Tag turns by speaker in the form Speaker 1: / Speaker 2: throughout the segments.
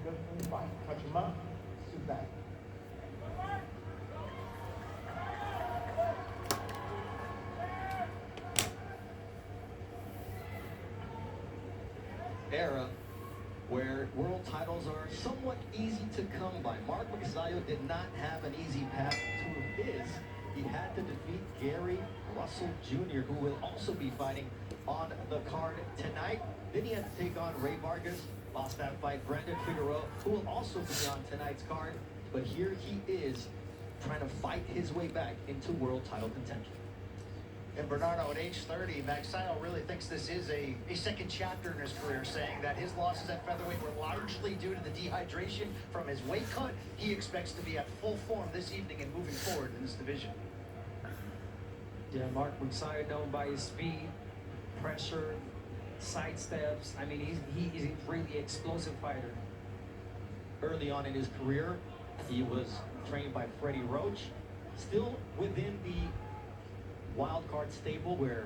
Speaker 1: good from the fight. Touch him up, sit back.
Speaker 2: Era where world titles are somewhat easy to come by. Mark MAGSAYO did not have an easy path to his. He had to defeat Gary Russell Jr., who will also be fighting on the card tonight. Then he had to take on Ray Vargas, lost that fight. Brandon Figueroa, who will also be on tonight's card. But here he is trying to fight his way back into world title contention.
Speaker 3: And Bernardo, at age 30, MAGSAYO really thinks this is a second chapter in his career, saying that his losses at featherweight were largely due to the dehydration from his weight cut. He expects to be at full form this evening and moving forward in this division.
Speaker 4: Yeah, Mark MAGSAYO, known by his speed, pressure, side steps. I mean, he's a really explosive fighter.
Speaker 2: Early on in his career, he was trained by Freddie Roach, still within the wild card stable, where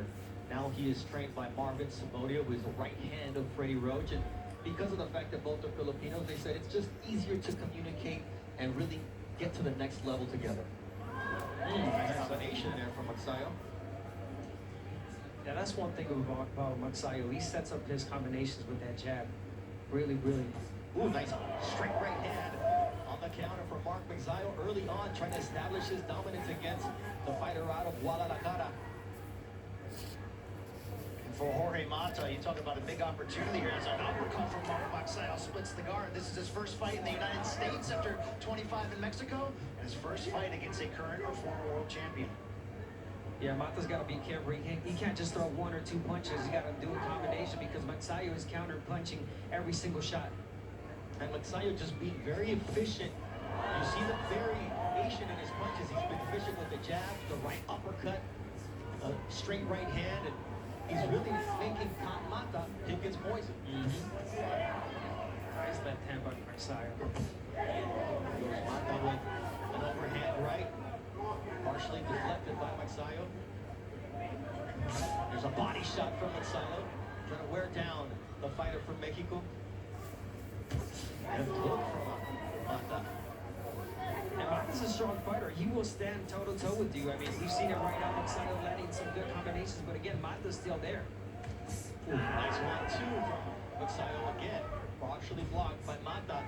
Speaker 2: now he is trained by Marvin Sabodio, who is the right hand of Freddie Roach. And because of the fact that both are Filipinos, they said it's just easier to communicate and really get to the next level together. Nice combination there from MAGSAYO.
Speaker 4: Yeah, that's one thing about MAGSAYO. He sets up his combinations with that jab. Really, really.
Speaker 2: Ooh, nice straight right hand on the counter from Mark MAGSAYO early on, trying to establish his dominance against the fighter out of Guadalajara.
Speaker 3: And for Jorge Mata, you talk about a big opportunity here as an uppercut from Mark MAGSAYO splits the guard. This is his first fight in the United States after 25 in Mexico, and his first fight against a current or former world champion.
Speaker 4: Yeah, Mata's got to be careful. He can't just throw one or two punches. He got to do a combination because MAGSAYO is counter punching every single shot.
Speaker 2: And MAGSAYO just being very efficient. You see the variation in his punches. He's been efficient with the jab, the right uppercut, a straight right hand, and he's really making Mata pick his poison.
Speaker 4: Nice left hand by MAGSAYO.
Speaker 2: Goes Mata with an overhand right, partially deflected by MAGSAYO. There's a body shot from MAGSAYO, trying to wear down the fighter from Mexico. And look from Mata.
Speaker 4: And Mata's a strong fighter. He will stand toe-to-toe with you. I mean, we've seen it right now. MAGSAYO landing some good combinations, but again, Mata's still there.
Speaker 2: Ooh, nice 1-2 from MAGSAYO again. Partially blocked by Mata.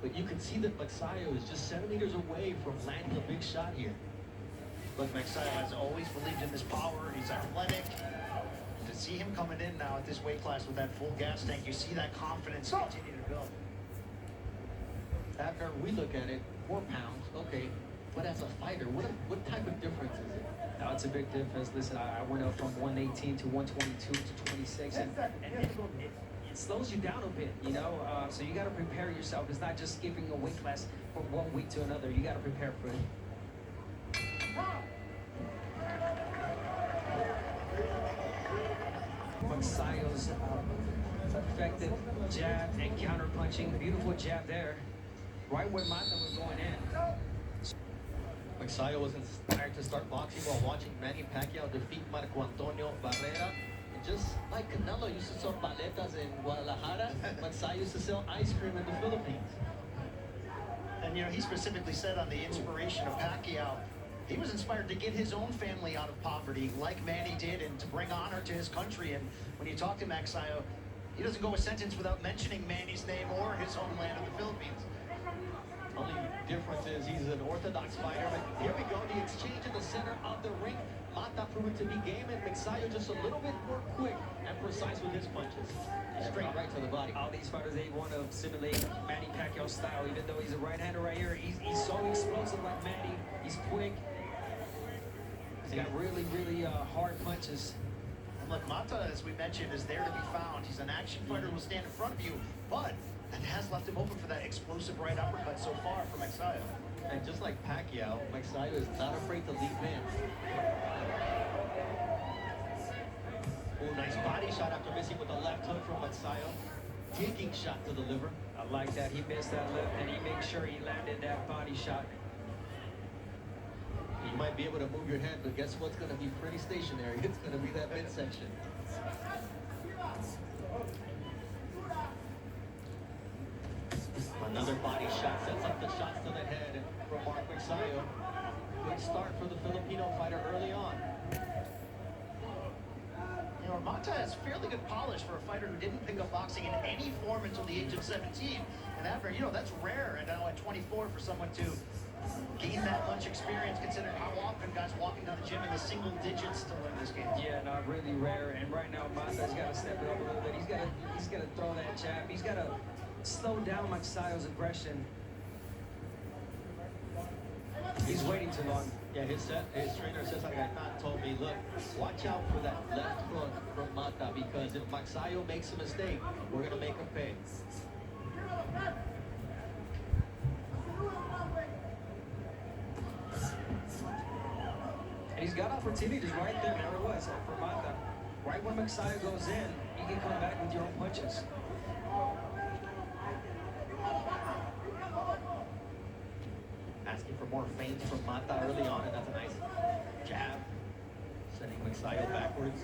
Speaker 2: But you can see that MAGSAYO is just centimeters away from landing a big shot here.
Speaker 3: Look, MAGSAYO has always believed in his power. He's athletic. To see him coming in now at this weight class with that full gas tank, you see that confidence continue to build.
Speaker 2: After we look at it, 4 pounds, okay. But as a fighter, what type of difference is it?
Speaker 4: Now, it's a big difference. Listen, I went up from 118 to 122 to 26, and it slows you down a bit, you know? So you got to prepare yourself. It's not just skipping a weight class from one week to another. You got to prepare for it. MAGSAYO's effective jab and counter punching. Beautiful jab there. Right where Mata was going in.
Speaker 2: MAGSAYO was inspired to start boxing while watching Manny Pacquiao defeat Marco Antonio Barrera. And just like Canelo used to sell paletas in Guadalajara, MAGSAYO used to sell ice cream in the Philippines.
Speaker 3: And, you know, he specifically said on the inspiration of Pacquiao, he was inspired to get his own family out of poverty like Manny did and to bring honor to his country. And when you talk to MAGSAYO, he doesn't go a sentence without mentioning Manny's name or his homeland of the Philippines.
Speaker 2: Only difference is he's an orthodox fighter. But here we go, the exchange in the center of the ring. Mata proving to be game, and MAGSAYO just a little bit more quick and precise with his punches. Straight right to the body.
Speaker 4: All these fighters, they want to simulate Manny Pacquiao's style, even though he's a right-hander right here. He's so explosive like Manny. He's quick. He's got really, really hard punches.
Speaker 3: Look, Mata, as we mentioned, is there to be found. He's an action fighter who will stand in front of you, but that has left him open for that explosive right uppercut so far from MAGSAYO.
Speaker 2: And just like Pacquiao, MAGSAYO is not afraid to leap in. Oh, nice body shot after missing with a left hook from MAGSAYO. Digging shot to the liver.
Speaker 4: I like that. He missed that left, and he made sure he landed that body shot.
Speaker 2: You might be able to move your head, but guess what's going to be pretty stationary? It's going to be that midsection. Another body shot sets up the shots to the head from Mark MAGSAYO. Good start for the Filipino fighter early on.
Speaker 3: You know, Mata has fairly good polish for a fighter who didn't pick up boxing in any form until the age of 17. And after, you know, that's rare. And now at 24 for someone to gain that much experience, considering how often guys walking down the gym in the single digits to win this game.
Speaker 4: Yeah, not really rare. And right now, Mata's got to step it up a little bit. He's got to throw that jab. He's got to slow down MAGSAYO's aggression. He's waiting too long.
Speaker 2: Yeah, his trainer Cesar Gaitan told me, look, watch out for that left hook from Mata, because if MAGSAYO makes a mistake, we're going to make him pay.
Speaker 4: And he's got opportunities right there. There it was for Mata. Right when MAGSAYO goes in, you can come back with your own punches.
Speaker 2: Asking for more feints from Mata early on, and that's a nice jab. Sending MAGSAYO backwards.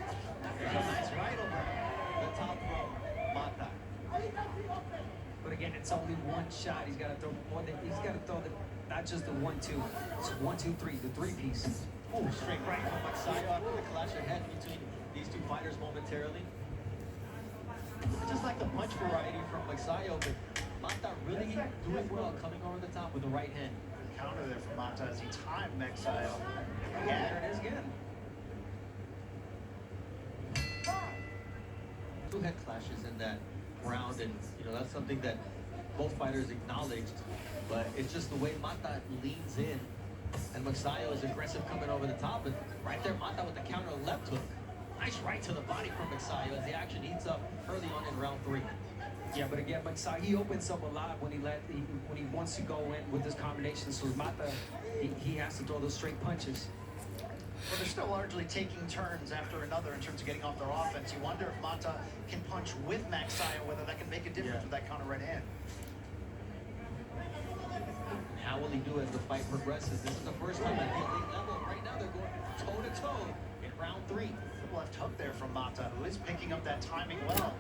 Speaker 2: There's a nice right over the top from Mata.
Speaker 4: But again, it's only one shot. He's got to throw more than, he's got to throw not just the 1-2. It's 1-2-3, the three-piece.
Speaker 2: Oh, straight right from MAGSAYO after the clash of head between these two fighters momentarily. I just like the punch variety from MAGSAYO, but Mata really doing well coming over the top with the right hand.
Speaker 3: Counter there from Mata as he timed MAGSAYO.
Speaker 4: Yeah, there it is again.
Speaker 2: Two head clashes in that round, and you know that's something that both fighters acknowledged, but it's just the way Mata leans in, and MAGSAYO is aggressive coming over the top, and right there Mata with the counter left hook. Nice right to the body from MAGSAYO as the action heats up early on in round 3.
Speaker 4: Yeah, but again, MAGSAYO, he opens up a lot when he wants to go in with this combination. So Mata, he has to throw those straight punches.
Speaker 3: Well, they're still largely taking turns after another in terms of getting off their offense. You wonder if Mata can punch with MAGSAYO, whether that can make a difference with that counter right hand.
Speaker 2: How will he do as the fight progresses? This is the first time at the elite level. Right now they're going toe-to-toe in round 3.
Speaker 3: Good left hook there from Mata, who is picking up that timing well.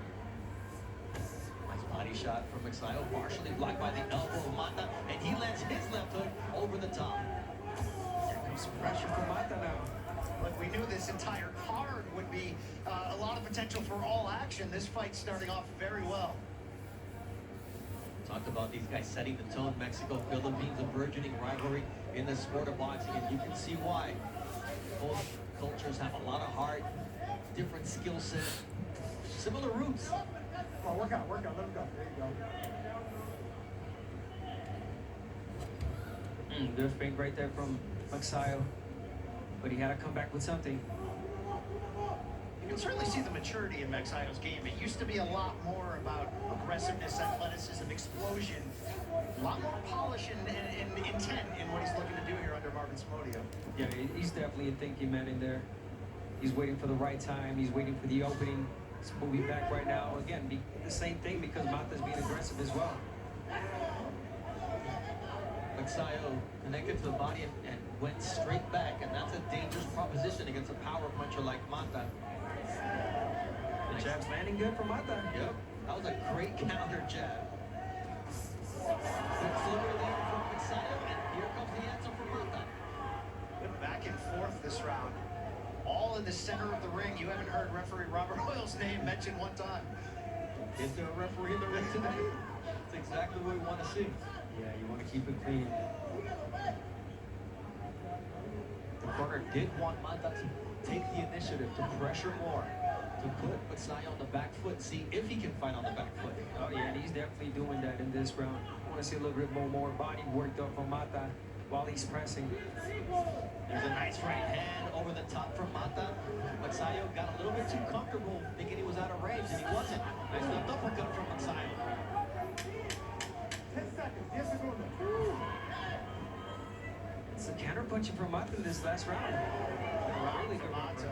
Speaker 2: Nice body shot from MAGSAYO, partially blocked by the elbow of Mata, and he lands his left hook over the top.
Speaker 4: There comes some pressure from Mata now.
Speaker 3: Look, we knew this entire card would be a lot of potential for all action. This fight's starting off very well.
Speaker 2: Talked about these guys setting the tone. Mexico, Philippines, a burgeoning rivalry in the sport of boxing, and you can see why. Both cultures have a lot of heart, different skill set, similar roots.
Speaker 1: Come on, work out, let him go. There you go.
Speaker 4: Good feint right there from MAGSAYO, but he had to come back with something.
Speaker 3: You can certainly see the maturity in MAGSAYO's game. It used to be a lot more about aggressiveness, athleticism, explosion, a lot more polish and intent in what he's looking to do here under Marvin Samodio.
Speaker 4: Yeah, he's definitely a thinking man in there. He's waiting for the right time. He's waiting for the opening. He's moving back right now. Again, the same thing because Mata's being aggressive as well.
Speaker 2: MAGSAYO connected to the body and went straight back, and that's a dangerous proposition against a power puncher like Mata.
Speaker 4: The jab's landing good for Mata.
Speaker 2: Yep, that was a great counter jab. Good flipper there from MAGSAYO, and here comes the answer from Mata.
Speaker 3: Good back and forth this round. All in the center of the ring. You haven't heard referee Robert Hoyle's name mentioned one time.
Speaker 2: Is there a referee in the ring today? That's exactly what we want to see.
Speaker 4: Yeah, you want to keep it clean.
Speaker 2: The corner did want Mata to take the initiative, to pressure more, to put MAGSAYO on the back foot, see if he can fight on the back foot.
Speaker 4: Oh yeah, and he's definitely doing that in this round. I want to see a little bit more body work done from Mata while he's pressing.
Speaker 2: There's a nice right hand over the top from Mata. MAGSAYO got a little bit too comfortable thinking he was out of range, and he wasn't. Nice left uppercut from MAGSAYO.
Speaker 1: 10 seconds, 10 seconds.
Speaker 4: It's a counter punching from Mata in this last round. Really good round.
Speaker 3: Mata.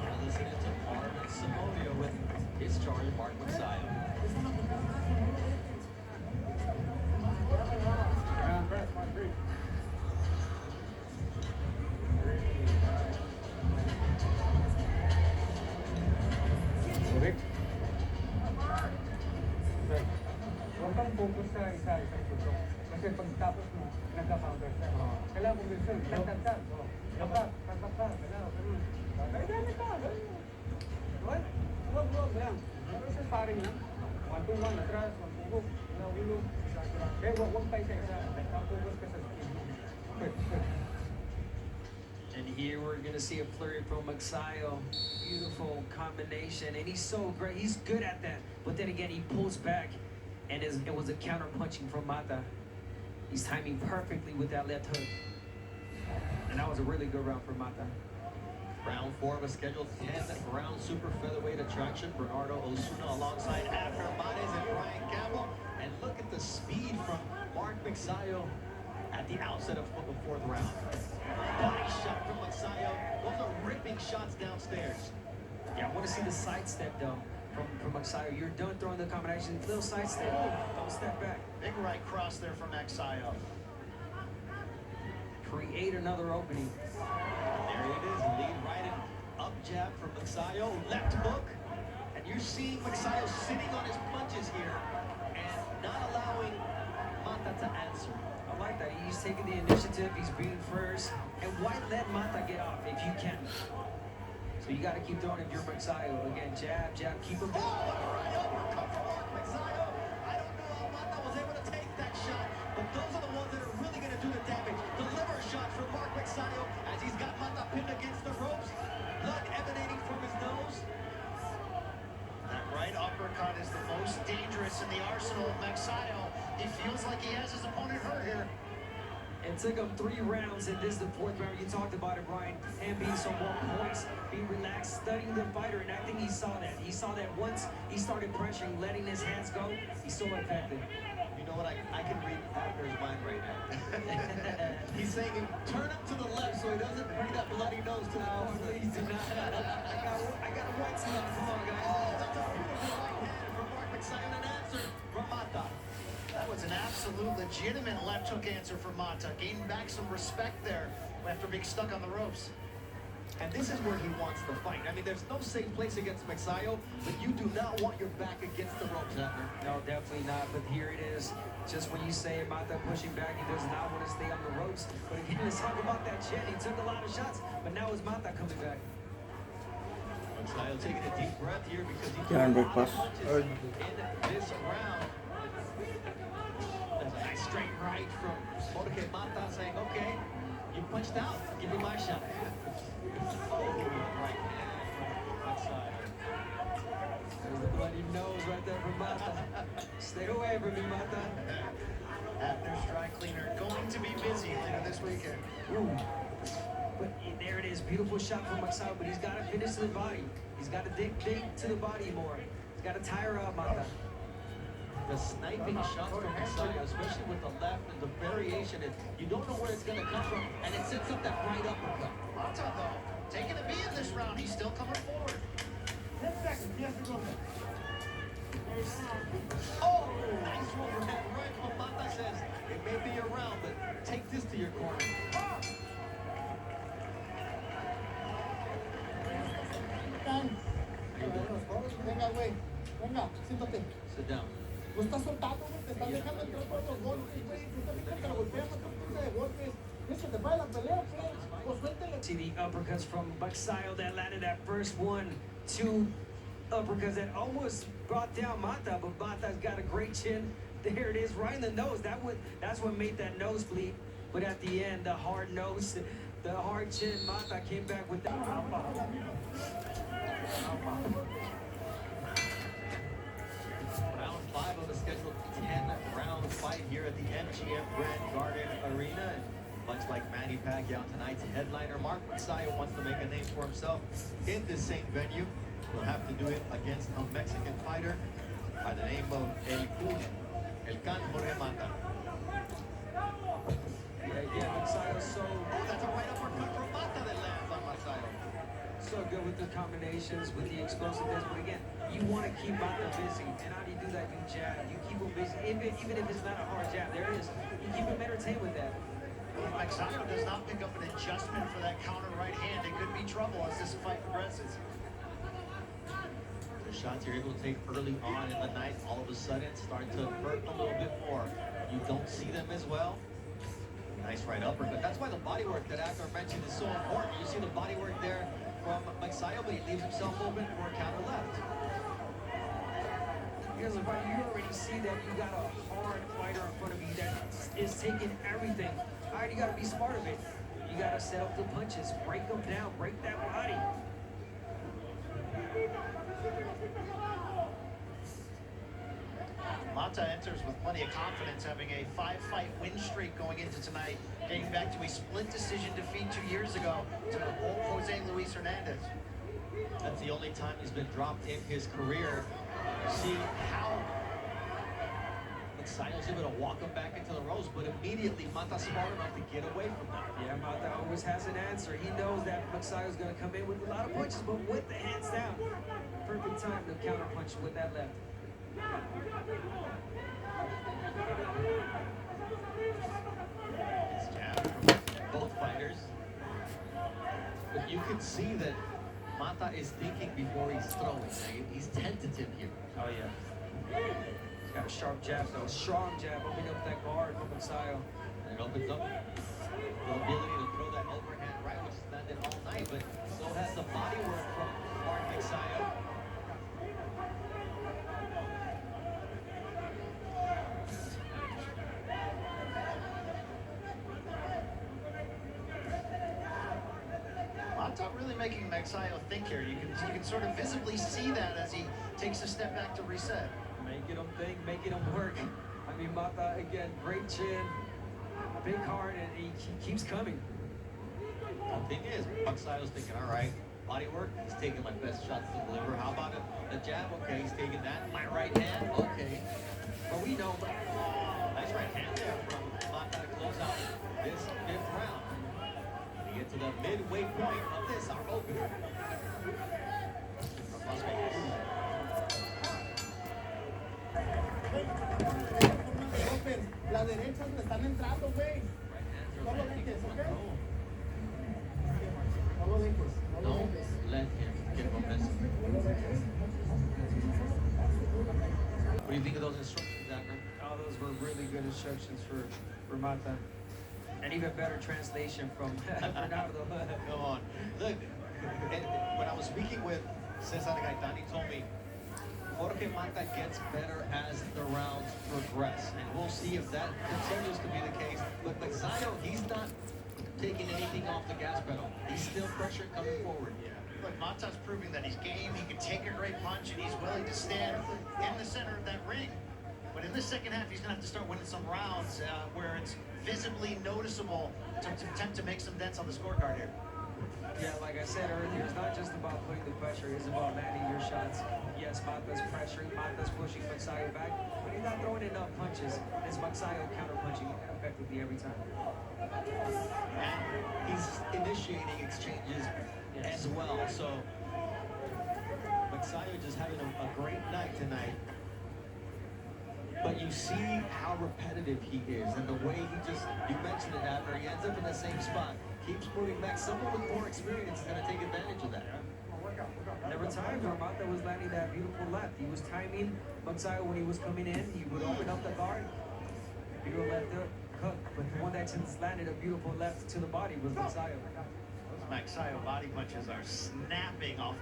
Speaker 2: We're listening to Marvin Samodio with his charge, Mark MAGSAYO.
Speaker 1: Rest, my grief.
Speaker 5: focus sa isang putok. Kasi pagtapos mo, nagka-counter step. Kailangan mo minsan, tagtagtag. Dapat, tagtagtag, ganun. Ay, dami ka, ganun. Right? Huwag lang. Pero sa sparring lang. 1-2-1, atras, 1-2-2, ilog. Kaya huwag pa isa-isa. Focus ka sa speed mo.
Speaker 4: And here we're gonna see a flurry from MAGSAYO. Beautiful combination, and he's so great. He's good at that. But then again, he pulls back, and it was a counter punching from Mata. He's timing perfectly with that left hook, and that was a really good round for Mata.
Speaker 2: Round 4 of a scheduled 10-round super featherweight attraction. Bernardo Osuna alongside Abner Manes and Brian Campbell. And look at the speed from Mark MAGSAYO at the outset of the 4th round. Body shot from MAGSAYO. Those are ripping shots downstairs.
Speaker 4: Yeah, I want to see the sidestep though from MAGSAYO. You're done throwing the combination, little sidestep, don't step back.
Speaker 3: Big right cross there from MAGSAYO.
Speaker 4: Create another opening.
Speaker 2: There it is, lead right and up jab from MAGSAYO, left hook. And you're seeing MAGSAYO sitting on his punches here and not allowing Mata to answer.
Speaker 4: I like that. He's taking the initiative. He's being first. And why let Mata get off if you can? So you got to keep throwing if you're MAGSAYO. Again, jab, jab, keep him down.
Speaker 2: Oh, right uppercut from Mark MAGSAYO. I don't know how Mata was able to take that shot, but those are the ones that are really going to do the damage. The liver shot from Mark MAGSAYO as he's got Mata pinned against the ropes. Blood emanating from his nose.
Speaker 3: That right uppercut is the most dangerous in the arsenal of MAGSAYO. He feels like he has his opponent hurt here.
Speaker 4: It took him 3 rounds, and this is the 4th round. You talked about it, Brian. Him being so more poised, being relaxed, studying the fighter, and I think he saw that. He saw that once he started pressuring, letting his hands go, he's so effective.
Speaker 2: You know what? I can read Abner's mind right now. He's saying, turn him to the left so he doesn't bring that bloody nose to the corner.
Speaker 4: Please do not. I got a white spot. Come on, guys.
Speaker 2: Oh, that's a beautiful right hand from Mark MAGSAYO and an answer from Mata.
Speaker 3: That was an absolute legitimate left hook answer for Mata. Gaining back some respect there after being stuck on the ropes.
Speaker 2: And this is where he wants to fight. I mean, there's no safe place against MAGSAYO, but you do not want your back against the ropes, Abner.
Speaker 4: No, definitely not. But here it is. Just when you say Mata pushing back, he does not want to stay on the ropes. But again, let's talk about that chin. He took a lot of shots, but now it's Mata coming back.
Speaker 2: MAGSAYO taking a deep breath here because he
Speaker 6: Yeah,
Speaker 2: took a
Speaker 6: break
Speaker 2: lot of
Speaker 6: pass.
Speaker 2: punches in this round. There's a nice straight right from Jorge Mata saying, okay, you punched out, give me my shot. Oh, right hand from MAGSAYO.
Speaker 4: There's the bloody nose right there from Mata. Stay away from me, Mata.
Speaker 3: Abner's dry cleaner going to be busy later this weekend.
Speaker 4: Ooh. But there it is, beautiful shot from MAGSAYO, but he's got to finish to the body. He's got to dig to the body more. He's got to tire out Mata.
Speaker 2: The sniping shots from MAGSAYO, especially with the left and the variation, you don't know where it's going to come from, and it sets up that right uppercut.
Speaker 3: Mata, though, taking a beat in this round. He's still coming forward.
Speaker 1: 10 seconds. Yes, we're going.
Speaker 2: Oh, nice overhead right from Mata says, it may be a round, but take this to your corner.
Speaker 1: Venga, güey. Venga, siéntate.
Speaker 2: Sit down.
Speaker 1: Lo estás soltando, güey. Te estás dejando entrar por los golpes, güey. Tú también te la golpeas a tu de golpes. Eso te va a la pelea, pues. Pues suéltale.
Speaker 4: See the uppercuts from MAGSAYO that landed that first 1, 2 uppercuts that almost brought down Mata, but Mata's got a great chin. There it is, right in the nose. That's what made that nose bleed. But at the end, the hard nose, the hard chin, Mata came back with that.
Speaker 2: Round 5 of the scheduled 10-round fight here at the MGM Grand Garden Arena. And much like Manny Pacquiao, tonight's headliner, Mark MAGSAYO wants to make a name for himself in this same venue. He'll have to do it against a Mexican fighter by the name of El Can Jorge Mata.
Speaker 4: Yeah, MAGSAYO's so
Speaker 2: Oh, that's a right uppercut from Mata that lands on MAGSAYO.
Speaker 4: so good with the combinations, with the explosiveness. But again, you want to keep Mata busy. And how do you do that? You jab. You keep him busy. Even if it's not a hard jab, there it is. You keep him entertained with that.
Speaker 3: If MAGSAYO does not pick up an adjustment for that counter right hand, it could be trouble as this fight progresses. The
Speaker 2: shots you're able to take early on in the night, all of a sudden start to hurt a little bit more. You don't see them as well. Nice right uppercut. That's why the body work that Abner mentioned is so important. You see the body work there from MAGSAYO, but he leaves himself open for a counter left.
Speaker 4: Because you already see that you got a hard fighter in front of you that is taking everything. All right, you got to be smart of it. You got to set up the punches, break them down, break that body.
Speaker 3: Mata enters with plenty of confidence, having a 5-fight win streak going into tonight, dating back to a split decision defeat 2 years ago to Jose Luis Hernandez.
Speaker 2: That's the only time he's been dropped in his career. See how MAGSAYO's able to walk him back into the ropes, but immediately Mata's smart enough to get away from that.
Speaker 4: Yeah, Mata always has an answer. He knows that MAGSAYO's going to come in with a lot of punches, but with the hands down. Perfect time to counter punch with that left.
Speaker 2: It's jab from both fighters. But you can see that Mata is thinking before he's throwing. He's tentative here.
Speaker 4: Oh, yeah. He's got a sharp jab, though. Strong jab, opening up that guard for MAGSAYO.
Speaker 2: And it opens up the ability to throw that overhand right, which has landed all night, but so has the body work from MAGSAYO.
Speaker 3: Mata really making MAGSAYO think here. You can sort of visibly see that as he takes a step back to reset.
Speaker 4: Making him think, making him work. I mean, Mata, again, great chin, big heart, and he keeps coming.
Speaker 2: The thing is, MAGSAYO's thinking, all right, body work, he's taking my best shots to deliver. How about a jab? Okay, he's taking that. My right hand, okay.
Speaker 4: But we know,
Speaker 2: Nice right hand there from Mata to close out this fifth round. We get to the midway point of this, our opener. From Las Vegas.
Speaker 1: Las derechas le están entrando, güey.
Speaker 2: Right hands are
Speaker 1: No lo
Speaker 2: landing
Speaker 1: dejes,
Speaker 2: front
Speaker 1: ¿ok?
Speaker 2: row.
Speaker 1: No lo dejes, no lo
Speaker 2: Don't
Speaker 1: dejes.
Speaker 2: let him get momentum. What do you think of those instructions, Abner?
Speaker 4: oh, those were really good instructions for Mata. And even better translation from Bernardo.
Speaker 2: Come on. Look, when I was speaking with Cesar Gaetan, he told me, Jorge Mata gets better as the rounds progress. And we'll see if that continues to be the case. But MAGSAYO, he's not taking anything off the gas pedal. He's still pressure coming forward.
Speaker 3: Look, Mata's proving that he's game, he can take a great punch, and he's willing to stand in the center of that ring. But in the second half, he's going to have to start winning some rounds where it's visibly noticeable to attempt to make some dents on the scorecard here.
Speaker 4: Yeah, like I said earlier, it's not just about putting the pressure, it's about landing your shots. Yes, Mata's pressuring, Mata's pushing MAGSAYO back, but he's not throwing enough punches. It's MAGSAYO counter-punching effectively every time.
Speaker 2: And he's initiating exchanges as well. So MAGSAYO just having a great night tonight. But you see how repetitive he is and the way he just, you mentioned it, Abner, he ends up in the same spot. Keeps moving back. Someone with more experience is going to take advantage of that.
Speaker 4: There were times where Mata was landing that beautiful left. He was timing MAGSAYO when he was coming in. He would open up the guard. Beautiful left hook. But the one that just landed a beautiful left to the body was MAGSAYO.
Speaker 3: Those MAGSAYO body punches are snapping off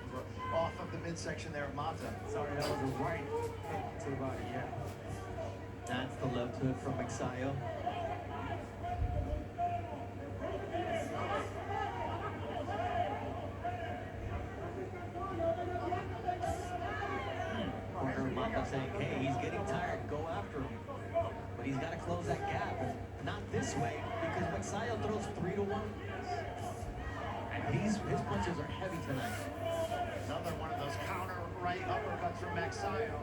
Speaker 3: of the midsection there of Mata.
Speaker 4: Sorry, that was a right hook to the body, yeah.
Speaker 2: That's the left hook from MAGSAYO. Corner Mata saying, hey, he's getting tired, go after him. But he's got to close that gap. Not this way, because MAGSAYO throws 3-1. And his punches are heavy tonight.
Speaker 3: Another one of those counter right uppercuts from MAGSAYO.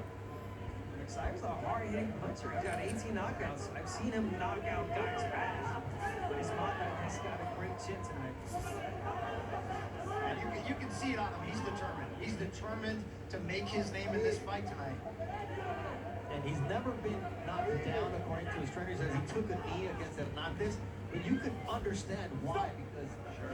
Speaker 4: MAGSAYO's a hard-hitting puncher. He's got 18 knockouts. I've seen him knock out guys fast. But his Mata has got a great chin tonight.
Speaker 3: And you can see it on him. He's determined. He's determined to make his name in this fight tonight.
Speaker 2: And he's never been knocked down, according to his trainers, as he took a knee against Hernandez. But you can understand why, because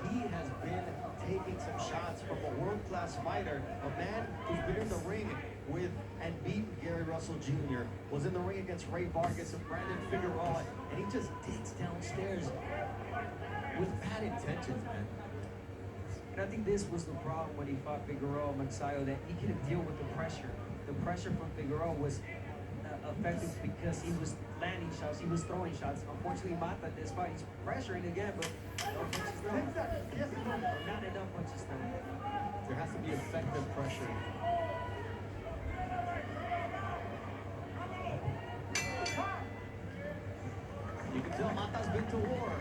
Speaker 2: he has been taking some shots from a world-class fighter, a man who's been been in the ring with and beat Gary Russell Jr., was in the ring against Ray Vargas and Brandon Figueroa, and he just digs downstairs with bad intentions, man.
Speaker 4: And I think this was the problem when he fought Figueroa, MAGSAYO, that he couldn't deal with the pressure. The pressure from Figueroa was effective because he was landing shots, he was throwing shots. Unfortunately, Mata, this fight, he's pressuring again, but no punches thrown. Not enough punches thrown.
Speaker 2: There has to be effective pressure. You can tell Mata's been to war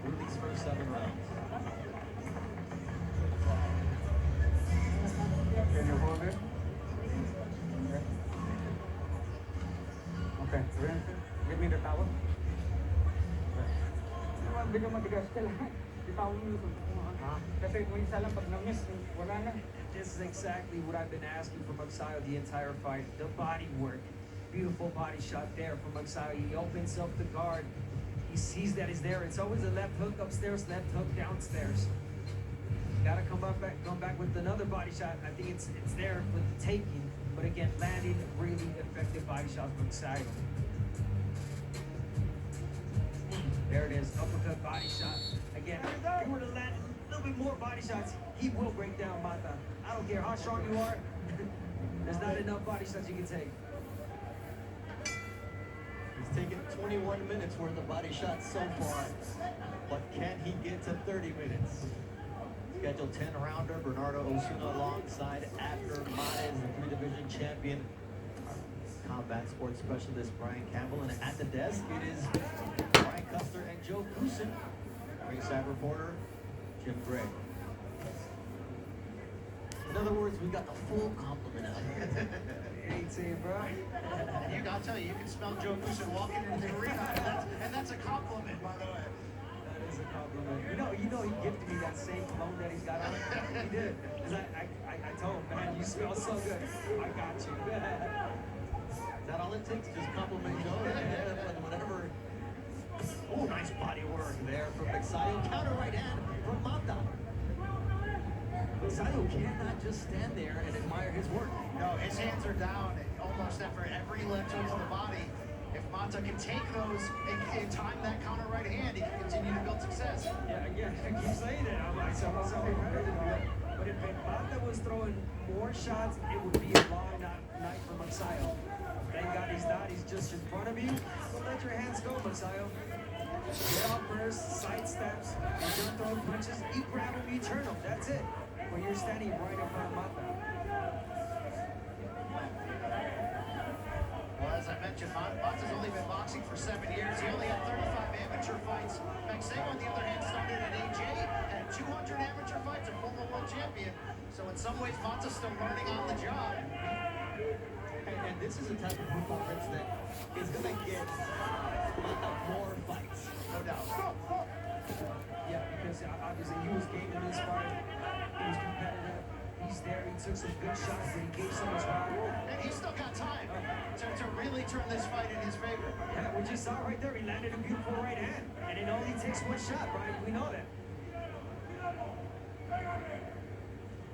Speaker 2: with these first 7 rounds.
Speaker 5: Can you hold it? Okay. Okay. Give me the towel. Bigyan matigas ka lang. Itawag mo ito. Kasi kung isa lang pag na-miss, wala na.
Speaker 4: This is exactly what I've been asking from MAGSAYO the entire fight. The body work. Beautiful body shot there from MAGSAYO. He opens up the guard. He sees that it's there. It's always a left hook upstairs, left hook downstairs. Gotta come back with another body shot. I think it's there with the taking, but again, landing really effective body shots from MAGSAYO. There it is, uppercut body shot. Again, if he were to land a little bit more body shots, he will break down Mata. I don't care how strong you are. There's not enough body shots you can take.
Speaker 2: He's taken 21 minutes worth of body shots so far, but can he get to 30 minutes? Scheduled 10-rounder, Bernardo Osuna alongside Abner Mares, the 3-division champion. Our combat sports specialist, Brian Campbell. And at the desk, it is Brian Custer and Joe Kusin. Ringside reporter, Jim Gray. In other words, we got the full complement out here.
Speaker 4: 18, bro.
Speaker 3: And I'll tell you, you can smell Joe Kusin walking into the arena, and that's a compliment, by the way.
Speaker 4: That is a compliment. You know, he gifted me that same cologne that he's got on. He did. 'Cause I told him, man, you smell so good. I got you.
Speaker 2: Is that all it takes? Just compliment Joe? Yeah, whatever. Oh, nice body work there from MAGSAYO. Counter right hand from Mata. MAGSAYO cannot just stand there and admire his work.
Speaker 3: No, his hands are down almost after every left hook to the body. If Mata can take those and time that counter right hand, he can continue to build success.
Speaker 4: Yeah, again, I keep saying it. I'm like, sorry. But if Mata was throwing more shots, it would be a long night for MAGSAYO. Thank God he's not. He's just in front of you. Don't let your hands go, MAGSAYO. Get off first, side steps, and don't throw punches. You grab him, you turn him. That's it. When you're standing right in front of Mata.
Speaker 3: Well, as I mentioned, Mata's only been boxing for 7 years. He only had 35 amateur fights. MAGSAYO, on the other hand, started at age 8, had 200 amateur fights, a former world champion. So in some ways, Mata's still learning on the job.
Speaker 2: And this is a type of performance that is going to get Mata more fights.
Speaker 3: No doubt.
Speaker 4: Yeah, because obviously he was game in this fight. He was competitive. He's there. He took some good shots, but he gave so much power.
Speaker 3: And he's still got time to really turn this fight in his favor.
Speaker 4: Yeah, we just saw right there. He landed a beautiful right hand. And it only takes one shot, Brian. We know that.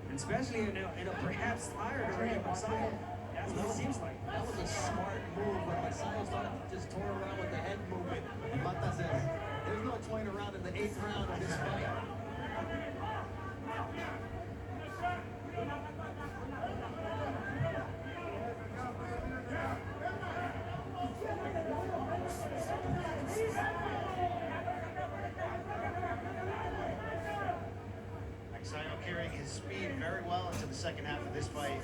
Speaker 4: And especially in a perhaps tired already MAGSAYO. That's what it seems like.
Speaker 2: That was a smart move when MAGSAYO started to just toy around with the head movement. And Mata says, there's no toying around in the 8th round of this fight.
Speaker 3: MAGSAYO carrying his speed very well into the second half of this fight.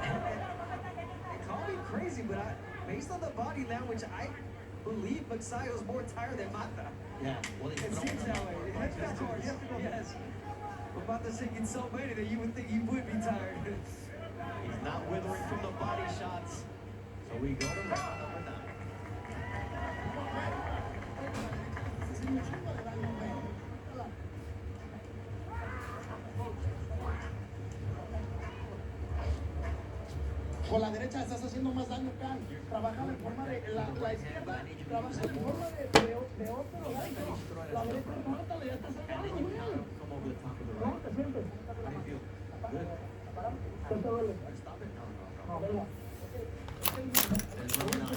Speaker 4: They call me crazy, but based on the body language, I believe MAGSAYO is more tired than Mata.
Speaker 2: Yeah, well,
Speaker 4: It seems that way. Of course, yes. But Mata's taking so many that you would think he would be tired.
Speaker 2: he's not withering from the body shots. So we go to round number 9.
Speaker 1: Con la derecha estás haciendo más daño, Can. Trabaja en forma de la izquierda, trabaja en forma de otro lado. La derecha, córtale, ya estás haciendo daño.
Speaker 2: Come over the top of the
Speaker 1: ¿Cómo
Speaker 2: right.
Speaker 1: te sientes?
Speaker 2: How do you feel? Good.
Speaker 5: ¿Qué te duele?
Speaker 4: Stop it? No.
Speaker 5: No, venga.
Speaker 4: There's no nine.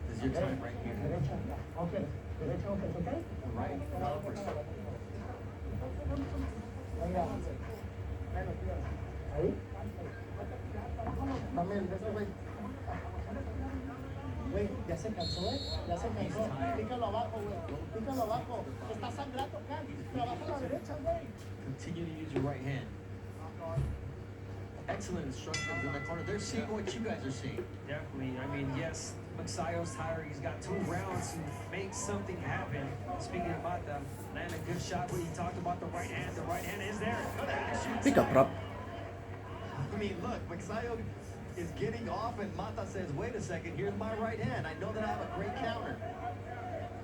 Speaker 4: This is your time right here.
Speaker 5: Derecha, ok. Derecha, ok, ok.
Speaker 4: Right.
Speaker 5: Venga. Ahí.
Speaker 1: Dame el de este güey. Güey, ya se cansó, ya se cansó. Pícalo abajo, güey. Pícalo abajo. Está sangrando acá. Trabaja a la derecha, güey.
Speaker 4: Continue to use your right hand. Excellent instructions in the corner. They're seeing what you guys are seeing.
Speaker 6: Definitely. I mean, yes, MAGSAYO's tired. He's got 2 rounds to make something happen. Speaking of Mata, landed a good shot, but he talked about the right hand. The right hand is there. Good action.
Speaker 7: Pick up, prop.
Speaker 2: I mean, look, MAGSAYO is getting off, and Mata says, wait a second, here's my right hand. I know that I have a great counter.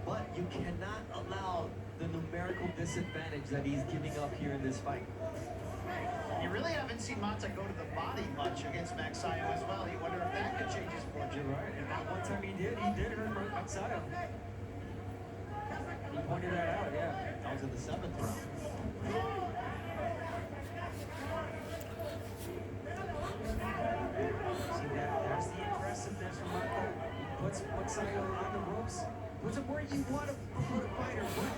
Speaker 4: But you cannot allow the numerical disadvantage that he's giving up here in this fight.
Speaker 3: You really haven't seen Mata go to the body much against MAGSAYO as well. You wonder if that could change his fortune.
Speaker 6: You're right. And that one time he did hurt MAGSAYO. He pointed that out, yeah.
Speaker 2: That was in the 7th round.
Speaker 6: See that's the impressiveness from Mata. He puts MAGSAYO on the ropes, puts him where you want to put a fighter, but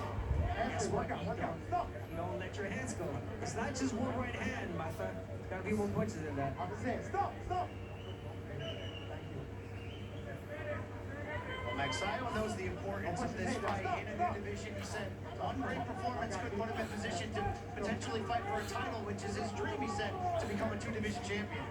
Speaker 6: guess what? You don't let your hands go. It's not just one right hand, Mata. Gotta be more punches than that.
Speaker 1: I'm saying, stop.
Speaker 3: Well, MAGSAYO knows the importance of this fight in a new division. He said one great performance could put him in position to potentially fight for a title, which is his dream, he said, to become a 2-division champion.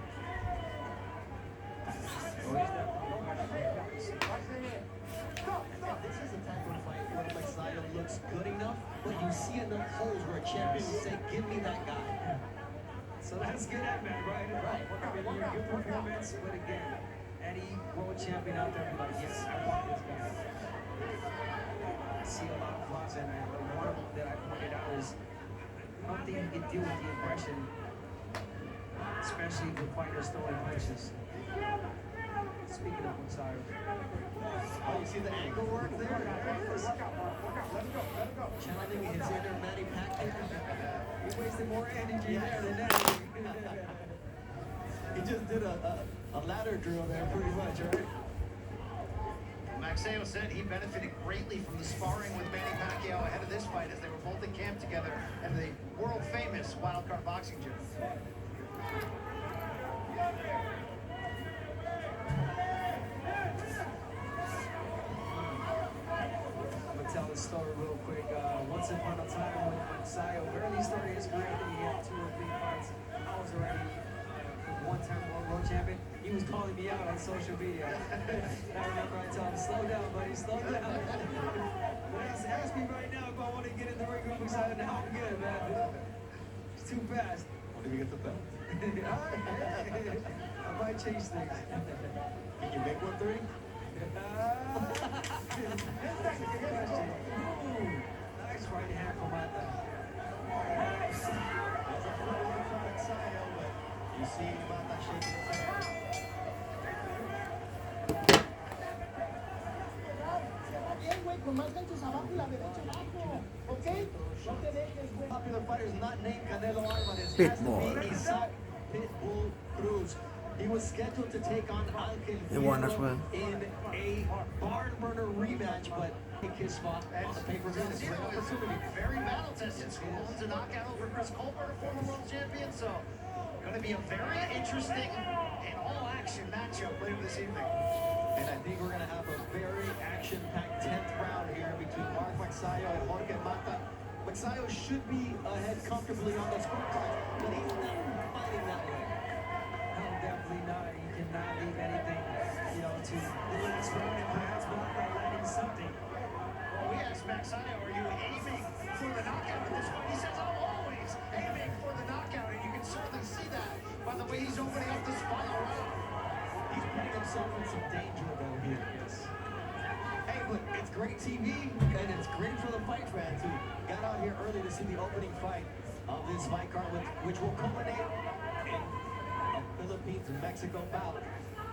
Speaker 2: This is a type of fight where MAGSAYO looks good enough, but you see enough holes where a champion will say, give me that guy.
Speaker 6: So that's good at man, right?
Speaker 2: Right.
Speaker 6: I mean, you're a good performance, but again, any world champion out there be like, yes, I want this guy. I see a lot of flaws, and one of them that I pointed out is I don't think he can deal with the aggression, especially with fighters throwing punches. Speaking of MAGSAYO,
Speaker 2: Oh, you see the angle work there?
Speaker 4: Channeling his inner Manny Pacquiao. He wasted more energy there than that.
Speaker 2: He just did a ladder drill there pretty much, right?
Speaker 3: MAGSAYO said he benefited greatly from the sparring with Manny Pacquiao ahead of this fight as they were both in camp together in the world-famous Wildcard Boxing Gym.
Speaker 6: tell the story real quick. Once upon a time with MAGSAYO, early story his career, I think he had 2 or 3 fights. I was already one-time world champion. He was calling me out on social media. I remember I told him, slow down, buddy, slow down. But ask me right now if I want to get in the ring with MAGSAYO now. I'm good, man. It's too fast.
Speaker 2: What if you get the belt?
Speaker 6: I might change things.
Speaker 2: Can you make 130?
Speaker 6: Nice right hand from Mata.
Speaker 2: There's a foot work from MAGSAYO, but you see Mata shaking his head.
Speaker 1: Bien, güey, con más ganchos abajo y la derecha abajo, ¿ok? No te dejes, güey.
Speaker 2: Popular fighters not named Canelo Alvarez.
Speaker 7: Pitbull.
Speaker 2: Has to be Isaac Pitbull Cruz. He was scheduled to take on Ángel
Speaker 7: He won as well.
Speaker 2: in a barn burner rematch, but take his spot on the pay-per-view. It's a great opportunity.
Speaker 3: Very battle-tested. Owns a knockout over Chris Colbert, former world champion. So, going to be a very interesting and all-action matchup later this evening.
Speaker 2: And I think we're going to have a very action-packed 10th round here between Mark MAGSAYO and Jorge Mata. MAGSAYO should be ahead comfortably on the scorecard, but he's not fighting that way.
Speaker 6: No, definitely not. He cannot leave anything, to the experiment perhaps, but not by landing something.
Speaker 3: Well, we asked MAGSAYO, are you aiming for the knockout with this fight? He says, I'm always aiming for the knockout, and you can certainly see that by the way he's opening up this final round.
Speaker 2: He's putting himself in some danger, though, here.
Speaker 6: Yes.
Speaker 2: Hey, but it's great TV, and it's great for the fight fans who got out here early to see the opening fight of this fight card, which will culminate in a Philippines-Mexico bout.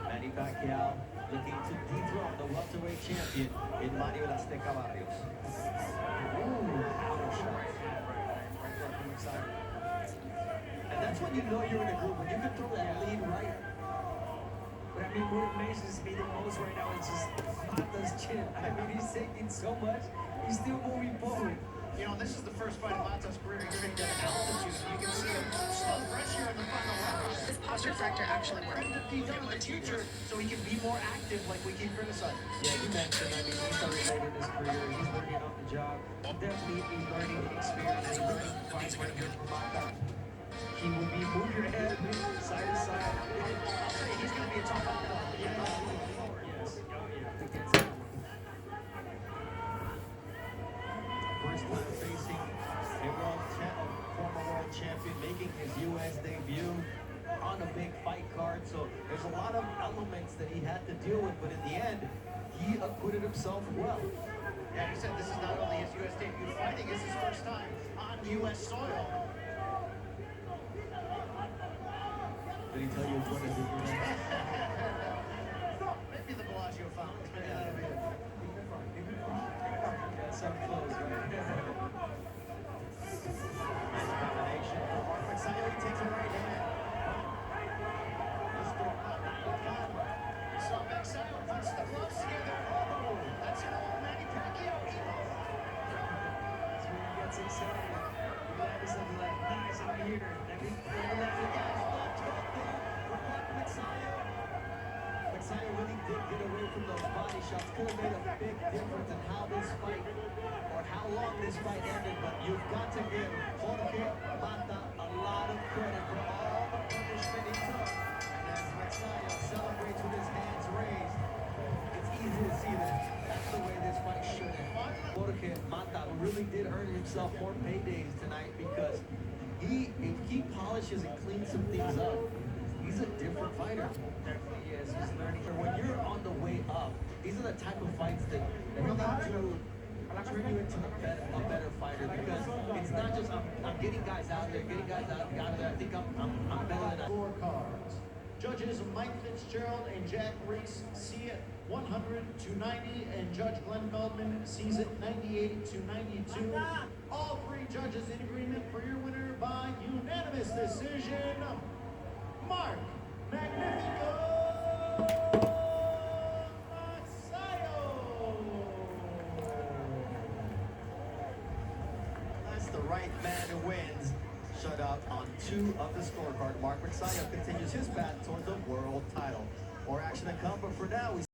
Speaker 2: Manny Pacquiao looking to dethrone the welterweight champion in Mario Azteca Barrios.
Speaker 6: Ooh, outer shot. That's when you know you're in a group, when you can throw that lead right.
Speaker 4: But I mean, what amazes me the most right now is just Mata's chin. I mean, he's taking so much, he's still moving forward.
Speaker 3: You know, this is the first fight of Mata's career he's trained at altitude. You can see him slow pressure in the final round.
Speaker 7: This posture corrector actually worked.
Speaker 3: He's done in the future so he can be more active like we keep criticizing.
Speaker 6: Yeah, you mentioned, I mean, he started late in his career. He's learning on the job. Definitely he's learning experience. He's learning fights right here from Mata. He will be move your head side to side.
Speaker 3: I'll say he's going to be a tough opponent.
Speaker 6: Yes. Oh, yeah.
Speaker 2: First time facing a former world champion, making his U.S. debut on a big fight card. So there's a lot of elements that he had to deal with, but in the end, he acquitted himself well.
Speaker 3: Yeah, he said this is not only his U.S. debut fighting, it's his first time on U.S. soil.
Speaker 2: Did he tell you which one to do next?
Speaker 3: Maybe the Bellagio fountain.
Speaker 6: That's so close, right?
Speaker 2: Nice combination for Mark MAGSAYO. He takes a right hand.
Speaker 3: So MAGSAYO puts the gloves together. Oh, that's an old Manny Pacquiao.
Speaker 6: That's when he gets excited. He lands something like, nice, I'm here. Let me let the guys
Speaker 2: MAGSAYO really did get away from those body shots. Could have made a big difference in how this fight, or how long this fight ended, but you've got to give Jorge Mata a lot of credit for all the punishment he took. And as MAGSAYO celebrates with his hands raised, it's easy to see that that's the way this fight should end. Jorge Mata really did earn himself more paydays tonight because if he polishes and cleans some things up, he's a different fighter.
Speaker 6: Definitely is. He's learning.
Speaker 2: When you're on the way up, these are the type of fights that really do turn you into a better fighter, because it's not just I'm getting guys out there, out of there. I think I'm better than that.
Speaker 1: Scorecards. Judges Mike Fitzgerald and Jack Reese see it 100 to 90, and Judge Glenn Feldman sees it 98 to 92. All three judges in agreement for your winner by unanimous decision, Mark Magnifico MAGSAYO.
Speaker 2: That's the right man who wins. Shut out on 2 of the scorecard. Mark MAGSAYO continues his path towards the world title. More action to come, but for now, we